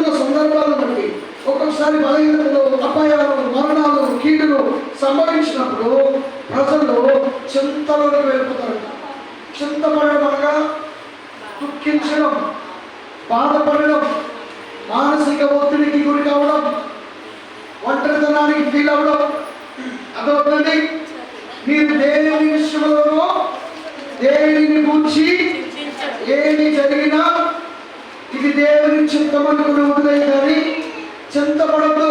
జరుగుతున్న సందర్భాలను బట్టి ఒక్కొక్కసారి బలహీనతలు, అపాయాలు, మరణాలు, కీడులు సంభవించినప్పుడు ప్రజలు చింతలోకి వెళ్ళిపోతారు. చింతపడడం అనగా దుఃఖించడం, బాధపడడం, మానసిక ఒత్తిడికి గురి కావడం, ఒంటరితనానికి ఫీల్ అవ్వడం. అదొకటి. మీరు దేని విషయంలోనో దేనిని గురించి ఏది జరిగినా ఇది దేవుని చింతమనుకుని వదిలే కానీ చింతపడద్దు,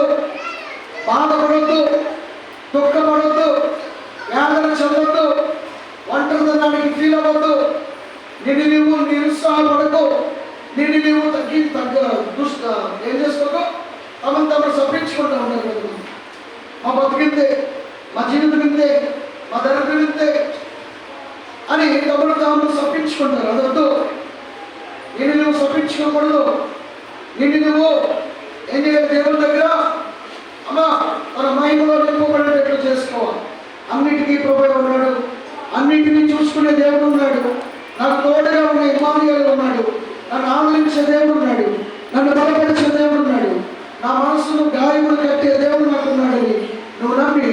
బాధపడద్దు, దుఃఖపడద్దు, వేదన చెందొద్దు, ఒంటరితనానికి ఫీల్ అవ్వద్దు, నువ్వు నిరుత్సాహపడకు, నువ్వు ఏం చేసుకోకు. తమను తమను సప్పించుకుంటూ ఉంటారు కదా, మా బతికిందే, మా జీవితం ఇంతే, మా దరిద్రం ఇంతే అని తమను తాము సప్పించుకుంటారు. అదొద్దు. నువ్వు సప్పించుకోకూడదు. నువ్వు ఏం చేయాలి? దేవుని దగ్గర అమ్మా తన మహిమలో నింపబడేటట్లు చేసుకోవాలి. అన్నిటికీ ప్రభువు ఉన్నాడు, అన్నింటినీ చూసుకునే దేవుడు ఉన్నాడు, నాకు తోడుగా ఉన్న ఇమ్మానుయేలు ఉన్నాడు, నన్ను ఆదరించే దేవుడు ఉన్నాడు, నన్ను బలపరిచే దేవుడు ఉన్నాడు, నా మనసును గాయములు కట్టే దేవుడు నాకు ఉన్నాడని నువ్వు నమ్మి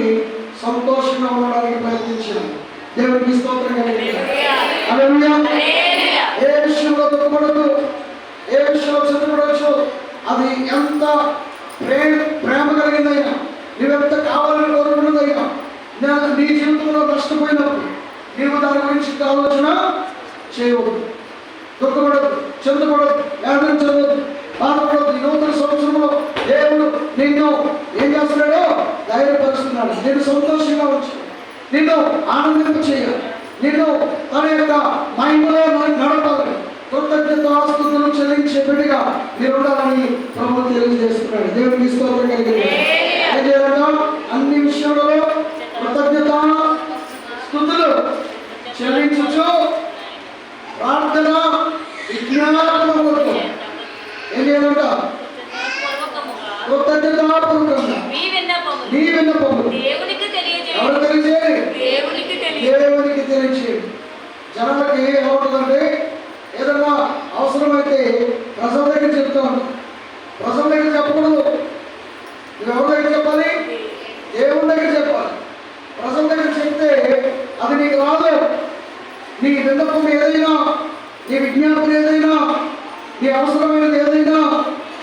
సంతోషంగా ఉండడానికి ప్రయత్నించాను. దేవుడికి స్తోత్రం కలిగింది. ఏ విషయంలో దుఃఖపడదు, ఏ విషయంలో చింతపడవచ్చు. అది ఎంత ప్రేమ కలిగిందైనా, నువ్వెంత కావాలని కోరుకున్నదైనా, నీ జీవితంలో నష్టపోయినప్పుడు నీవు దాని గురించి ఆలోచన చేయవద్దు. దుఃఖపడద్దు, చింతపడద్దు, వేదన చెందొద్దు, బాధపడద్దు. ఈ నూతన సంవత్సరంలో దేవుడు నిన్ను ఏం చేస్తున్నాడో ధైర్యపరుస్తున్నాడు. నేను సంతోషంగా ఉంచు, నిన్ను ఆనందింప చేయాలి, నిన్ను తన యొక్క మహిమలో నడపాలి. కృతజ్ఞతాస్తుతులు చెల్లించే బిడ్డగా మీరు ఉండాలని ప్రభువు తెలియజేస్తున్నాడు. దేవునికి స్తోత్రం కలిగింది. ఏం చేయాలంట? అన్ని విషయాలలో కృతజ్ఞత స్తుతులు చెల్లించు, ప్రార్థన విజ్ఞాపనములతో ఏం చేయాలంట? కృతజ్ఞతాపూర్వకంగా నీ విన్నపములు ఎవరు తెలియజేయాలి? దేవునికి తెలియజేయండి. జనాలకి ఏమవుతుందంటే ఏదన్నా అవసరమైతే ప్రజల దగ్గర చెప్తాను, ప్రజల దగ్గర చెప్పకూడదు. నువ్వు ఎవరి దగ్గర చెప్పాలి? దేవుని దగ్గర చెప్పాలి. ప్రజల దగ్గర చెప్తే అది నీకు రాదు. నీ విన్నపం ఏదైనా, నీ విజ్ఞాపన ఏదైనా, నీ అవసరమైనది ఏదైనా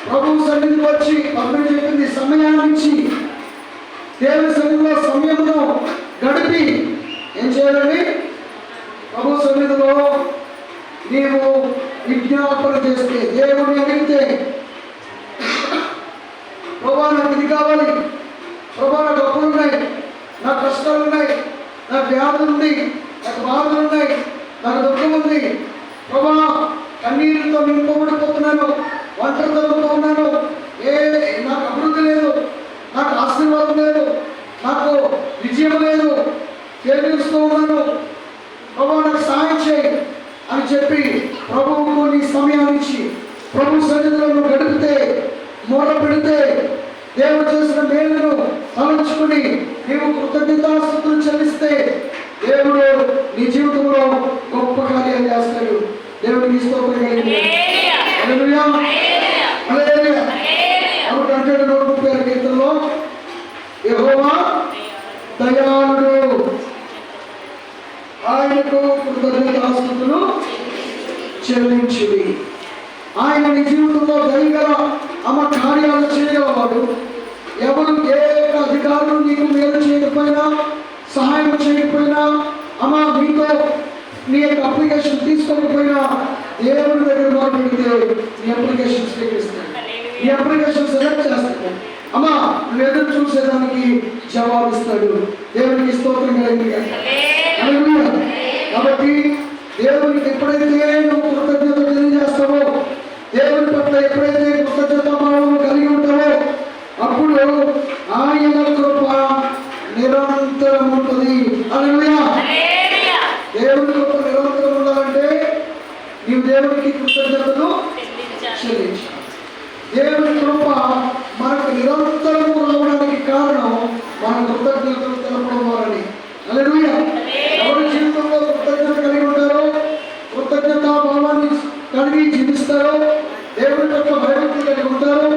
ప్రభువు సన్నిధికి వచ్చి పద్మని చెప్పింది సమయాన్నిచ్చి దేవుని సన్నిధిలో సమయమును గడిపి ఏం చేయాలండి? ప్రభు సన్నిధిలో నీవు విజ్ఞాపన చేస్తే, దేవుని అడిగితే, ప్రభా నాకు ఇది కావాలి, ప్రభా నాకు అప్పులు ఉన్నాయి, నాకు కష్టాలు ఉన్నాయి, నాకు వ్యాధులు ఉంది, నాకు బాధలు ఉన్నాయి, నాకు దుఃఖం ఉంది, ప్రభా కన్నీరుతో నింపబడిపోతున్నాను, ఒంటరితనంతో ఉన్నాను, నాకు అభివృద్ధి లేదు, నాకు ఆశీర్వాదం లేదు, నాకు విజయం లేదు, చేస్తూ ఉన్నాను, ప్రభా నాకు సహాయం చేయి అని చెప్పి ప్రభువుకు నీ సమయాన్ని ఇచ్చి ప్రభు సన్నిధిలో నువ్వు గడిపితే, మూల పెడితే, దేవుడు చేసిన మేలును తలంచుకుని నీవు కృతజ్ఞతాస్తుతులు చెల్లిస్తే దేవుడు నీ జీవితంలో గొప్ప కార్యాలు చేస్తాడు. దేవుడికి స్తోత్రం కలిగింది. అంటే 136 కీర్తనలో యెహోవా దయాళుడు, ఆయనకు కృతజ్ఞతాస్తుతులు చెల్లించుడి. ఆయన నీ జీవితంలో దయగల కార్యాలు చేయగలవాడు. ఎవరు ఏ అధికారులు నీకు మేలు చేయకపోయినా, సహాయం చేయకపోయినా, మీతో నీ యొక్క అప్లికేషన్ తీసుకోకపోయినా దేవుడి దగ్గర మాట్లాడితే నీ అప్లికేషన్ స్వీకరిస్తాడు, నీ అప్లికేషన్ సెలెక్ట్ చేస్తాడు. నువ్వు ఎదురు చూసేదానికి జవాబిస్తాడు. దేవునికి స్తోత్రం కలిగింది. కాబట్టి దేవునికి ఎప్పుడైతే నువ్వు కృతజ్ఞత తెలియజేస్తావో, దేవుని పట్ల ఎప్పుడైతే కృతజ్ఞత భావం కలిగి ఉంటావో, అప్పుడు ఆయన కృప నిరంతరం ఉంటుంది. హల్లెలూయా. దేవుని కృప నిరంతరం ఉండాలంటే నీవు దేవునికి కృతజ్ఞతలు చెల్లించాలి. దేవుని కృప మనకు నిరంతరము రావడానికి కారణం మన కృతజ్ఞతలు తెలపడం వారని. హల్లెలూయా. ఎవరి జీవితంలో కృతజ్ఞత కలిగి ఉంటారో, కృతజ్ఞతా భావాన్ని కలిగి జీవిస్తారో, దేవుని పట్ల భయభక్తులు కలిగి ఉంటారో,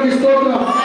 నామానికి స్తోత్రం.